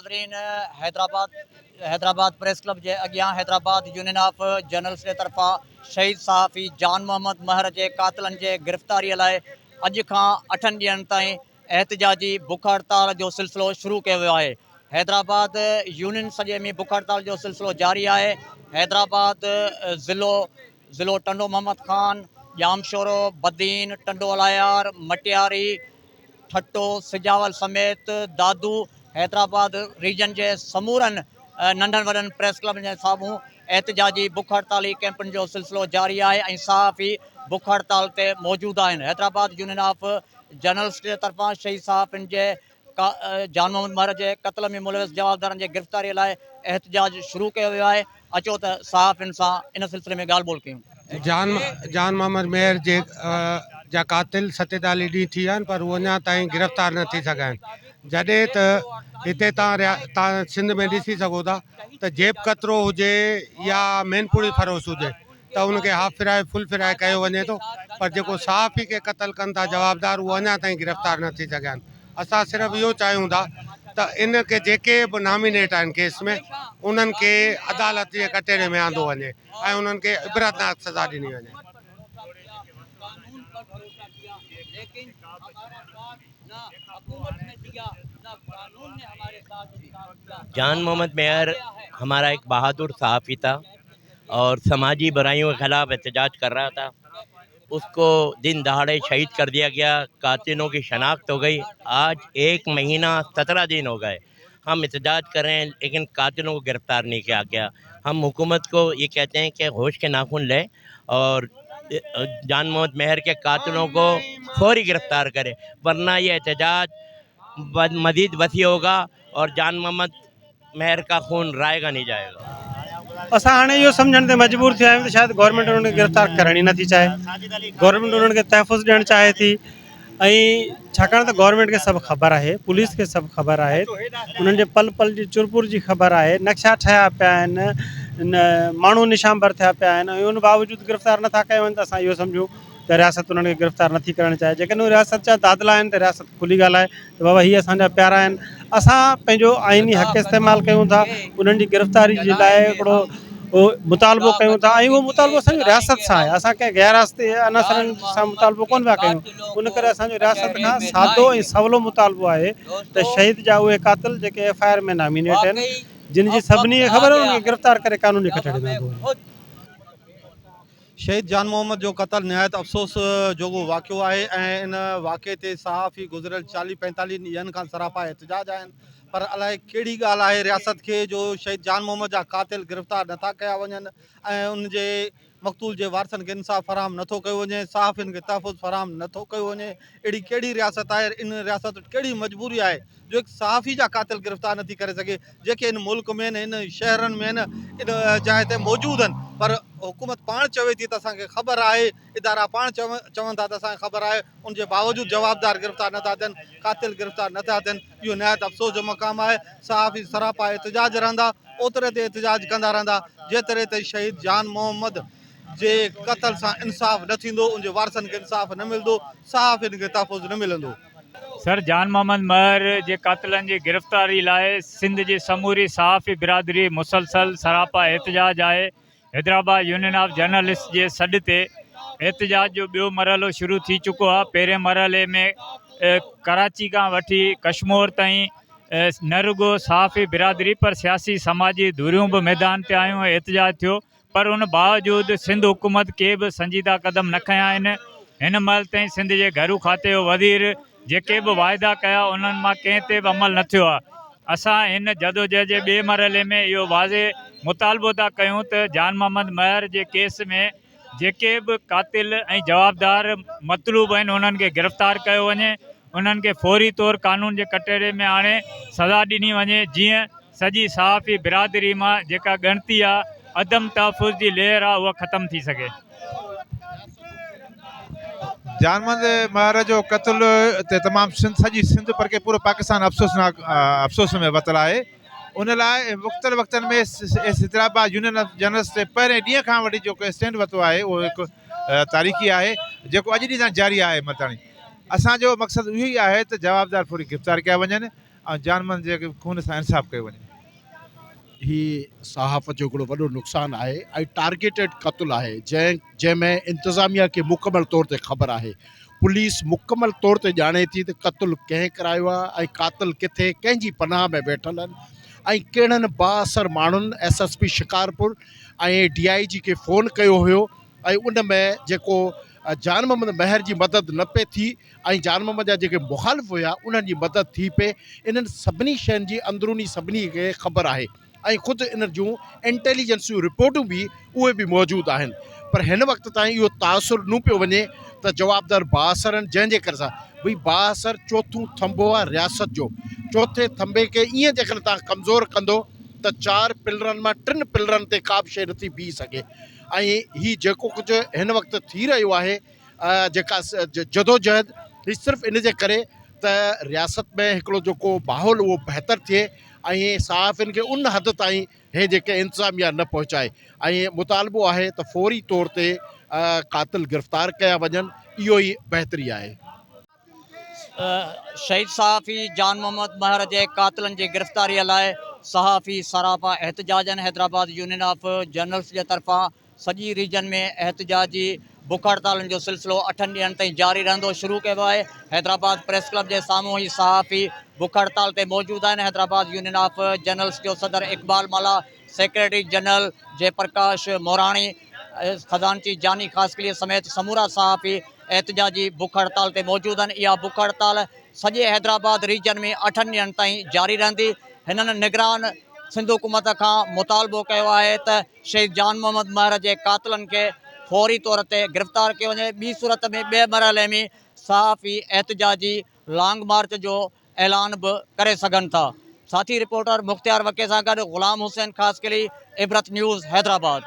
नाज़रीन, Hyderabad press club के अॻियां हैदराबाद यूनियन ऑफ जर्नलिस्ट के तरफा शहीद सहाफ़ी जान मोहम्मद महर के कातिलन के गिरफ़्तारी लाइ अॼु खां 8 ॾींहंनि ताईं एहतजाजी बुख हड़ताल जो सिलसिलो शुरू किया वियो आहे। हैदराबाद यूनियन सॼे में बुख हड़ताल जो सिलसिलो जारी है। हैदराबाद ज़िलो टंडो मोहम्मद खान, जामशोरो, बदीन, टंडो अलायार, मटियारी, ठट्टो, सिजावल समेत दादू हैदराबाद रीजन के समूरन नंढन वॾन प्रेस क्लब के साम्हूं एहतजाजी बुख हड़ताली कैंपन जो सिलसिलो जारी है ऐं सहाफ़ी बुख हड़ताल ते मौजूद आहिनि। हैदराबाद यूनियन ऑफ जर्नलिस्ट के तरफा शहीद सहाफ़िन के जान मोहम्मद महर के कत्ल में मुलविस जवाबदारन की गिरफ़्तारी लाइ एहतजाज शुरू किया वियो आहे। अचो त सहाफ़िन सां इन सिलसिले में ॻाल्हि ॿोल कयूं। जान मोहम्मद मेहर जे जा कातिल 47 ॾींहं थी विया आहिनि, पर उहे अञा ताईं गिरफ़्तार न थी सघिया आहिनि। जॾहिं त हिते तव्हां सिंध में ॾिसी सघो था त जेब कतरो हुजे या मैनपुरी फरोश हुजे त उनखे हाफ फिराए फुल फिराए कयो वञे थो, पर जेको सहाफ़ी खे क़तल कनि था जवाबदार, उहे अञा ताईं गिरफ़्तार न थी सघिया आहिनि। असां सिर्फ़ु इहो चाहियूं था त इनखे जेके बि नामिनेट आहिनि केस में, उन्हनि खे अदालत जे कटहरे में आंदो वञे ऐं उन्हनि खे इबरतनाक सज़ा ॾिनी वञे। जान मोहम्मद मेहर हमारा एक बहादुर सहाफ़ी था और समाजी बुराइयों के खिलाफ एहतजाज कर रहा था। उसको दिन दहाड़े शहीद कर दिया गया। कातिलों की शनाख्त हो गई। आज 1 महीना 17 दिन हो गए हम एहतजाज कर रहे हैं, लेकिन कातिलों को गिरफ़्तार नहीं किया गया। हम हुकूमत को ये कहते हैं कि होश के नाखून लें और जान मोहम्मद मेहर के कातिलों को फौरी गिरफ़्तार करें, वरना ये एहतजाज मज़ीद वसी होगा और जान मोहम्मद मेहर का खून रायगा नहीं जाएगा। असां हाणे इहो सम्झण ते मजबूर थी विया आहियूं त शायदि गवर्नमेंट उन्हनि खे गिरफ़्तार करण ई नथी चाहे। गवर्नमेंट उन्हनि खे तहफ़ुज़ ॾियणु चाहे थी, ऐं छाकाणि त गवर्नमेंट खे सभु ख़बर आहे, पुलिस खे सभु ख़बर आहे, उन्हनि जे पल पल जी चुरपुर जी ख़बर आहे, नक्शा ठहिया पिया आहिनि, माण्हू निशानबर थिया पिया आहिनि, ऐं उन बावजूदि गिरफ़्तार नथा कया वञनि त असां इहो सम्झूं त रियासत उन्हनि खे गिरफ़्तार नथी करणु चाहे। जेकॾहिं उहे रियासत जा दादला आहिनि त रियासत खुली ॻाल्हाए त बाबा हीअ असांजा प्यारा आहिनि, असां पंहिंजो आइनी हक़ इस्तेमालु कयूं था, उन्हनि जी गिरफ़्तारी जे लाइ हिकिड़ो मुतालबो कयूं था, ऐं उहो मुतालबो असांजो रियासत सां आहे। असां कंहिं गैररास्ते अनसरनि सां मुतालबो कोन पिया कयूं। उन करे असांजो रियासत खां सादो ऐं सवलो मुतालबो आहे त शहीद जा उहे कातिल जेके FIR में नामिनेट आहिनि, जिन जी सभिनी खे ख़बर आहे, उन्हनि खे गिरफ़्तार करे कानूनी कटहरे में आंदो। शहीद जान मोहम्मद जो क़त्ल निहायत अफ़सोस जोॻो वाक़ियो आहे ऐं इन वाक़े ते सहाफ़ी गुज़िरियल 40-45 ॾींहंनि खां सरापा एहतजाज आहिनि, पर अलाए कहिड़ी ॻाल्हि आहे रियासत खे जो शहीद जान मोहम्मद जा कातिल गिरफ़्तार नथा कया वञनि ऐं उनजे मक़तूल जे वारसनि खे इंसाफ़ फराहम नथो कयो वञे, सहाफ़ियुनि खे तहफ़ुज़ फराहम नथो कयो वञे। अहिड़ी कहिड़ी रियासत आहे, इन रियासत वटि कहिड़ी मजबूरी आहे जो हिकु सहाफ़ी जा कातिल गिरफ़्तार नथी करे सघे, जेके इन मुल्क में आहिनि, इन शहरनि में आहिनि, इन जाइ ते मौजूदु आहिनि, पर हुकूमत पाण चवे थी त असांखे ख़बर आहे, इदारा पाण चवनि था त असांखे ख़बर आहे, उनजे बावजूदि जवाबदार गिरफ़्तार नथा थियनि, कातिल गिरफ़्तार नथा थियनि। इहो निहायत अफ़सोस जो मक़ाम आहे। सहाफ़ी सरापा एहतजाज रहंदा, ओतिरे ते एहतजाज कंदा रहंदा जेतिरे ते शहीद जान मोहम्मद जे क़त्ल सां इंसाफ़ न थींदो, उनजे वारसनि खे इंसाफ़ न मिलंदो, सहाफ़ियुनि खे तहफ़ुज़ न मिलंदो। सर, जान मोहम्मद महर जे कातिलनि जी गिरफ़्तारी लाइ सिंध जी समूरी सहाफ़ी बिरादरी मुसलसल सरापा एहतजाज आहे। हैदराबाद यूनियन ऑफ जर्नलिस्ट जे सॾ ते एहतजाज जो ॿियो मरहलो शुरू थी चुको आहे। पहिरें मरहले में कराची खां वठी कश्मीर ताईं न रुगो सहाफ़ी बिरादरी पर सियासी समाजी धुरियूं बि मैदान ते आयूं, एहतजाज थियो, पर उन बावजूदि सिंध हुकूमत के बि संजीदा क़दम न खयां आहिनि। हिन महिल ताईं सिंध जे घरू खाते जो वज़ीर जेके बि वाइदा कया उन्हनि मां कंहिं ते बि अमल न थियो आहे। असां हिन जदोजहद जे ॿिए मरहले में इहो वाज़े मुतालबो था कयूं त जान मोहम्मद महर जे केस में जेके बि कातिल ऐं जवाबदार मतलूब आहिनि उन्हनि खे गिरफ़्तार कयो वञे, उन्हनि खे फौरी तौरु कानून जे कटहरे में आणे सज़ा ॾिनी वञे, जीअं सॼी सहाफ़ी बिरादरी मां जेका ॻणती आहे अदम तहफ़ुज़ जी लहर आहे उहा ख़तमु थी सघे। जान मोहम्मद महर जो क़त्ल ते तमामु सॼी सिंध पर के पूरो पाकिस्तान अफ़सोस में वतल आहे। उन लाइ मुख़्तलिफ़ वक़्तनि में हैदराबाद यूनियन ऑफ जर्नलिस्ट ते पहिरें ॾींहं खां वठी जेको स्टैंड वरितो आहे उहो हिकु तारीख़ी आहे जेको अॼु ॾींहं ताईं जारी आहे। मताणी असांजो मक़सदु इहो ई आहे त जवाबदार फौरी गिरफ़्तार कया वञनि ऐं जानमन जे खून सां इंसाफ़ कयो वञे। ही सहाफ़त जो हिकिड़ो वॾो नुक़सानु आहे ऐं टारगेटेड क़त्लु आहे जंहिंमें इंतिज़ामिया खे मुकमल तौर ते ख़बर आहे, पुलिस मुकमल तौर ते ॼाणे थी त क़त्लु कंहिं करायो आहे ऐं क़ातिल किथे कंहिंजी पनाह में वेठल आहिनि ऐं कहिड़नि बाअसर माण्हुनि SSP शिकारपुर ऐं DIG खे फ़ोन कयो हुयो ऐं उन में जेको जान मोहम्मद महर जी मदद न पे थी ऐं जान मोहम्मद जा जेके मुखालिफ़ हुया उन्हनि जी मदद थी पे। इन्हनि सभिनी शयुनि जी अंदरूनी सभिनी खे ख़बर आहे ऐं ख़ुदि इन जूं इंटेलिजेंस जूं रिपोर्टूं बि उहे बि मौजूदु आहिनि, पर हिन वक़्त ताईं इहो तासुर न पियो वञे त जवाबदार बाअसर आहिनि, जंहिंजे करे सां भई बाअसर चोथों थंबो आहे रियासत जो। चौथे थंबे खे ईअं जेकर तव्हां कमज़ोर कंदो त 4 पिलरनि मां 3 पिलरनि ते का बि शइ नथी बीह सघे। ऐं हीउ जेको कुझु हिन वक़्तु थी रहियो आहे जेका जदोजहद, हीउ सिर्फ़ु इन जे करे त रियासत में हिकिड़ो जेको माहौल उहो बहितर थिए ऐं सहाफ़ियुनि खे उन हद ताईं हे जेके इंतिज़ामिया न पहुचाए ऐं मुतालबो आहे त फ़ौरी तौर ते क़ातिल गिरफ़्तार कया वञनि, इहो ई बहितरी आहे। शहीद सहाफ़ी जान मोहम्मद महर जे क़ातिलनि जी गिरफ़्तारीअ लाइ सहाफ़ी सरापा एहतजाज आहिनि। हैदराबाद यूनियन ऑफ जर्नल्स जे तरफ़ां सॼी रीजन में एहतजाजी बुख हड़तालनि जो सिलसिलो 8 ॾींहंनि ताईं जारी रहंदो। शुरू कयो आहे हैदराबाद प्रेस क्लब जे साम्हूं ई सहाफ़ी बुख हड़ताल ते मौजूदु आहिनि। हैदराबाद यूनियन ऑफ जर्नल्स जो सदर इक़बाल माला, सेक्रेटरी जनरल जयप्रकाश मोराणी, खजानची जानी ख़ासकलीअ समेत समूरा सहाफ़ी एहतजाजी बुख हड़ताल ते मौजूदु आहिनि। इहा बुख हड़ताल सॼे हैदराबाद रीजन में 8 ॾींहंनि ताईं जारी रहंदी। हिननि निगरान सिंध हुकूमत खां मुतालबो कयो आहे त शहीद जान मोहम्मद महर जे क़ातिलनि खे फौरी तौर ते गिरफ़्तार कयो वञे। ॿी सूरत में ॿिए मरहले में सहाफ़ी एहतजाजी लॉन्ग मार्च जो ऐलान बि करे सघनि था। साथी रिपोर्टर मुख़्तियार वके सां गॾु ग़ुलाम हुसैन, ख़ासकली इबरत न्यूज़, हैदराबाद।